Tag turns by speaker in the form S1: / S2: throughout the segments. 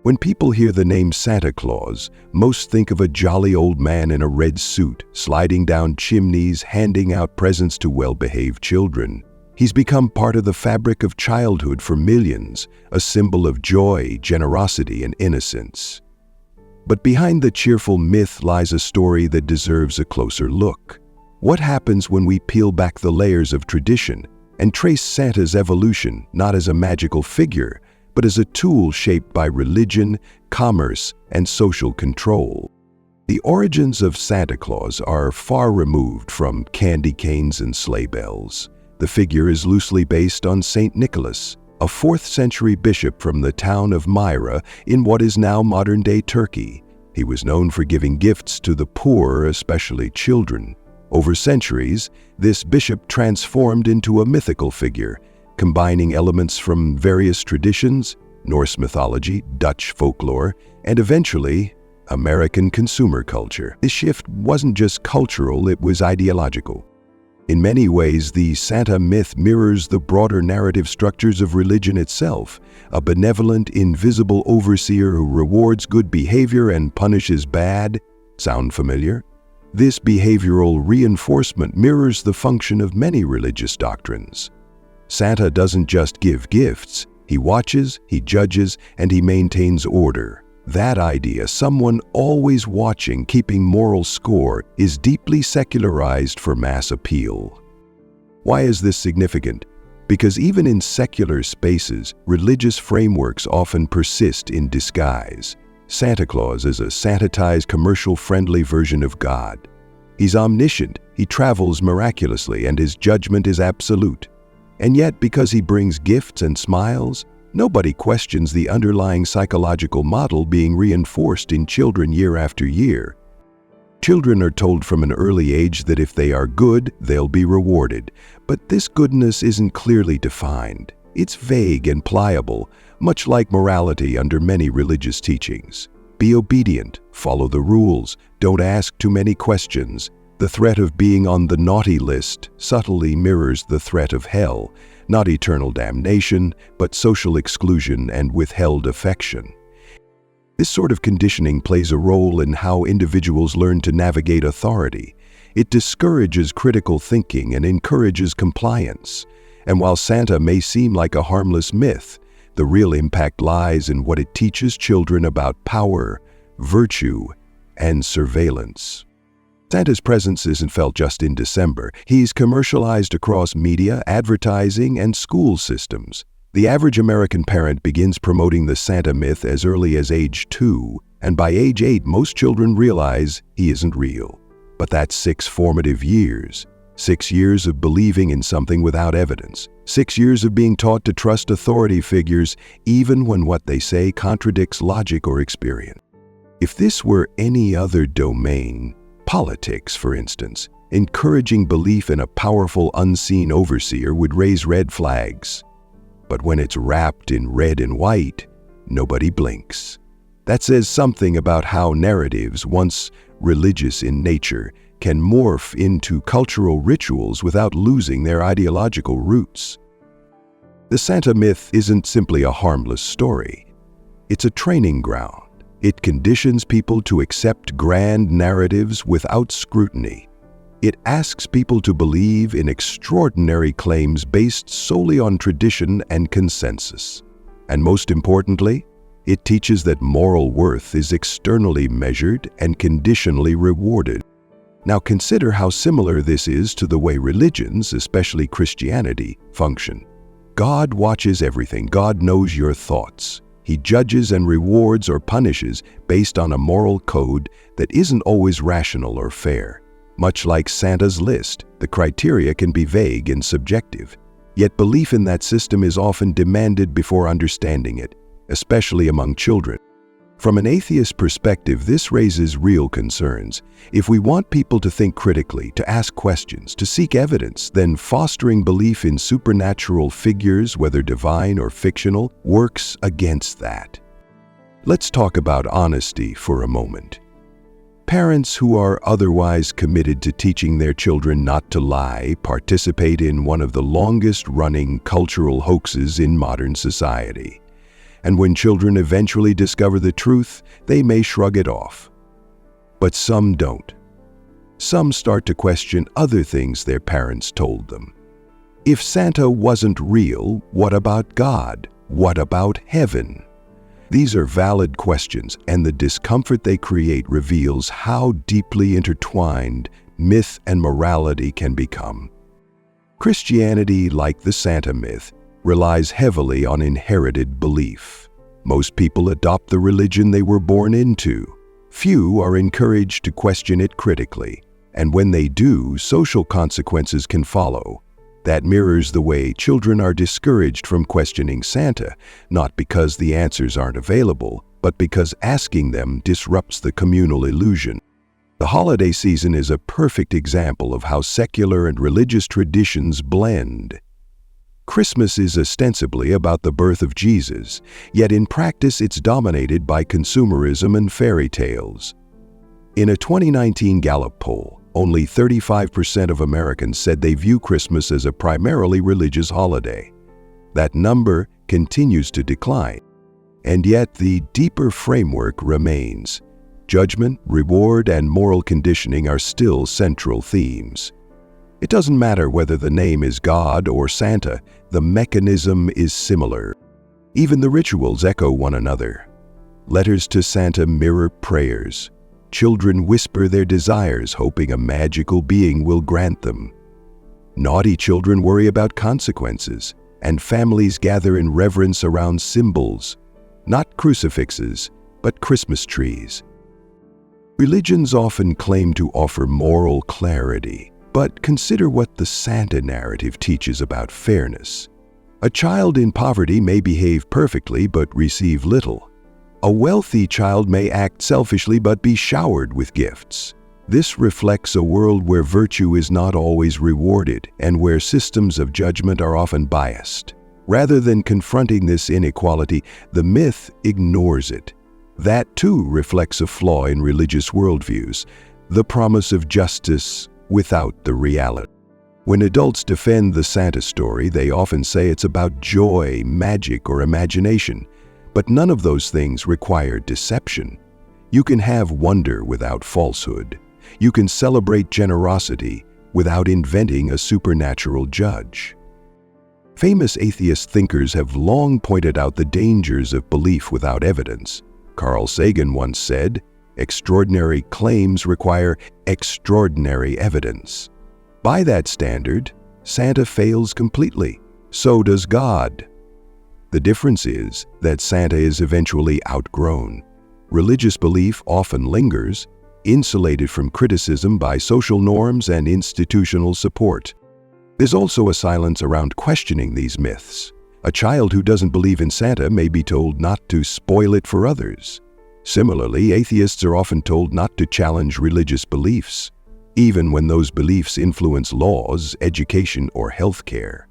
S1: When people hear the name Santa Claus, most think of a jolly old man in a red suit, sliding down chimneys, handing out presents to well-behaved children. He's become part of the fabric of childhood for millions, a symbol of joy, generosity, and innocence. But behind the cheerful myth lies a story that deserves a closer look. What happens when we peel back the layers of tradition and trace Santa's evolution not as a magical figure, but as a tool shaped by religion, commerce, and social control? The origins of Santa Claus are far removed from candy canes and sleigh bells. The figure is loosely based on Saint Nicholas, a 4th-century bishop from the town of Myra in what is now modern-day Turkey. He was known for giving gifts to the poor, especially children. Over centuries, this bishop transformed into a mythical figure, combining elements from various traditions, Norse mythology, Dutch folklore, and eventually, American consumer culture. This shift wasn't just cultural, it was ideological. In many ways, the Santa myth mirrors the broader narrative structures of religion itself, a benevolent, invisible overseer who rewards good behavior and punishes bad. Sound familiar? This behavioral reinforcement mirrors the function of many religious doctrines. Santa doesn't just give gifts, he watches, he judges, and he maintains order. That idea, someone always watching, keeping moral score, is deeply secularized for mass appeal. Why is this significant? Because even in secular spaces, religious frameworks often persist in disguise. Santa Claus is a sanitized, commercial-friendly version of God. He's omniscient, he travels miraculously, and his judgment is absolute. And yet, because he brings gifts and smiles, nobody questions the underlying psychological model being reinforced in children year after year. Children are told from an early age that if they are good, they'll be rewarded. But this goodness isn't clearly defined. It's vague and pliable, much like morality under many religious teachings. Be obedient, follow the rules, don't ask too many questions. The threat of being on the naughty list subtly mirrors the threat of hell, not eternal damnation, but social exclusion and withheld affection. This sort of conditioning plays a role in how individuals learn to navigate authority. It discourages critical thinking and encourages compliance. And while Santa may seem like a harmless myth, the real impact lies in what it teaches children about power, virtue, and surveillance. Santa's presence isn't felt just in December. He's commercialized across media, advertising, and school systems. The average American parent begins promoting the Santa myth as early as age 2, and by age 8, most children realize he isn't real. But that's 6 formative years. 6 years of believing in something without evidence. 6 years of being taught to trust authority figures, even when what they say contradicts logic or experience. If this were any other domain, politics, for instance, encouraging belief in a powerful unseen overseer would raise red flags. But when it's wrapped in red and white, nobody blinks. That says something about how narratives, once religious in nature, can morph into cultural rituals without losing their ideological roots. The Santa myth isn't simply a harmless story. It's a training ground. It conditions people to accept grand narratives without scrutiny. It asks people to believe in extraordinary claims based solely on tradition and consensus. And most importantly, it teaches that moral worth is externally measured and conditionally rewarded. Now consider how similar this is to the way religions, especially Christianity, function. God watches everything. God knows your thoughts. He judges and rewards or punishes based on a moral code that isn't always rational or fair. Much like Santa's list, the criteria can be vague and subjective. Yet belief in that system is often demanded before understanding it, especially among children. From an atheist perspective, this raises real concerns. If we want people to think critically, to ask questions, to seek evidence, then fostering belief in supernatural figures, whether divine or fictional, works against that. Let's talk about honesty for a moment. Parents who are otherwise committed to teaching their children not to lie participate in one of the longest-running cultural hoaxes in modern society. and when children eventually discover the truth, they may shrug it off. But some don't. Some start to question other things their parents told them. If Santa wasn't real, what about God? What about heaven? These are valid questions, and the discomfort they create reveals how deeply intertwined myth and morality can become. Christianity, like the Santa myth, relies heavily on inherited belief. Most people adopt the religion they were born into. Few are encouraged to question it critically, and when they do, social consequences can follow. That mirrors the way children are discouraged from questioning Santa, not because the answers aren't available, but because asking them disrupts the communal illusion. The holiday season is a perfect example of how secular and religious traditions blend. Christmas is ostensibly about the birth of Jesus, yet in practice it's dominated by consumerism and fairy tales. In a 2019 Gallup poll, only 35% of Americans said they view Christmas as a primarily religious holiday. That number continues to decline, and yet the deeper framework remains. Judgment, reward, and moral conditioning are still central themes. It doesn't matter whether the name is God or Santa, the mechanism is similar. Even the rituals echo one another. Letters to Santa mirror prayers. Children whisper their desires, hoping a magical being will grant them. Naughty children worry about consequences, and families gather in reverence around symbols, not crucifixes, but Christmas trees. Religions often claim to offer moral clarity, but consider what the Santa narrative teaches about fairness. A child in poverty may behave perfectly but receive little. A wealthy child may act selfishly but be showered with gifts. This reflects a world where virtue is not always rewarded and where systems of judgment are often biased. Rather than confronting this inequality, the myth ignores it. That too reflects a flaw in religious worldviews, the promise of justice without the reality. When adults defend the Santa story, they often say it's about joy, magic, or imagination. But none of those things require deception. You can have wonder without falsehood. You can celebrate generosity without inventing a supernatural judge. Famous atheist thinkers have long pointed out the dangers of belief without evidence. Carl Sagan once said, "Extraordinary claims require extraordinary evidence." By that standard, Santa fails completely. So does God. The difference is that Santa is eventually outgrown. Religious belief often lingers, insulated from criticism by social norms and institutional support. There's also a silence around questioning these myths. A child who doesn't believe in Santa may be told not to spoil it for others. Similarly, atheists are often told not to challenge religious beliefs, even when those beliefs influence laws, education, or healthcare.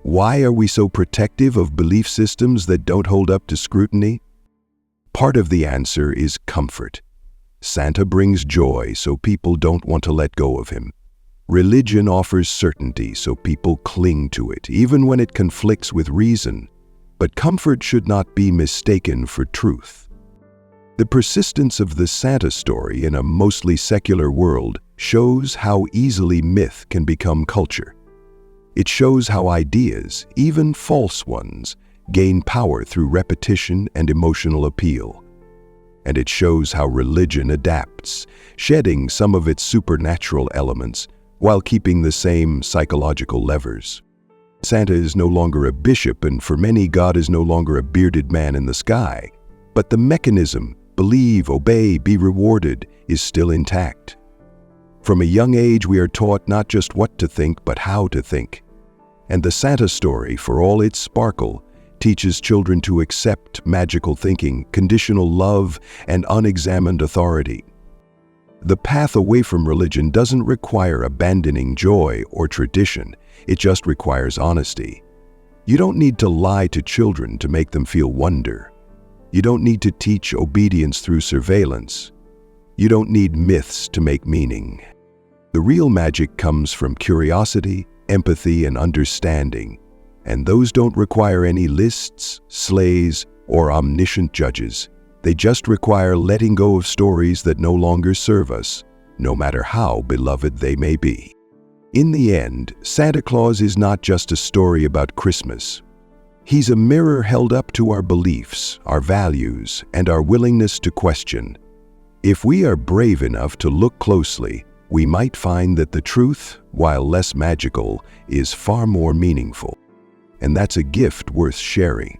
S1: Why are we so protective of belief systems that don't hold up to scrutiny? Part of the answer is comfort. Santa brings joy, so people don't want to let go of him. Religion offers certainty, so people cling to it, even when it conflicts with reason. But comfort should not be mistaken for truth. The persistence of the Santa story in a mostly secular world shows how easily myth can become culture. It shows how ideas, even false ones, gain power through repetition and emotional appeal. And it shows how religion adapts, shedding some of its supernatural elements while keeping the same psychological levers. Santa is no longer a bishop, and for many, God is no longer a bearded man in the sky. But the mechanism, believe, obey, be rewarded, is still intact. From a young age, we are taught not just what to think, but how to think. And the Santa story, for all its sparkle, teaches children to accept magical thinking, conditional love, and unexamined authority. The path away from religion doesn't require abandoning joy or tradition. It just requires honesty. You don't need to lie to children to make them feel wonder. You don't need to teach obedience through surveillance. You don't need myths to make meaning. The real magic comes from curiosity, empathy, and understanding, and those don't require any lists, sleighs, or omniscient judges. They just require letting go of stories that no longer serve us, no matter how beloved they may be. In the end, Santa Claus is not just a story about Christmas. He's a mirror held up to our beliefs, our values, and our willingness to question. If we are brave enough to look closely, we might find that the truth, while less magical, is far more meaningful. And that's a gift worth sharing.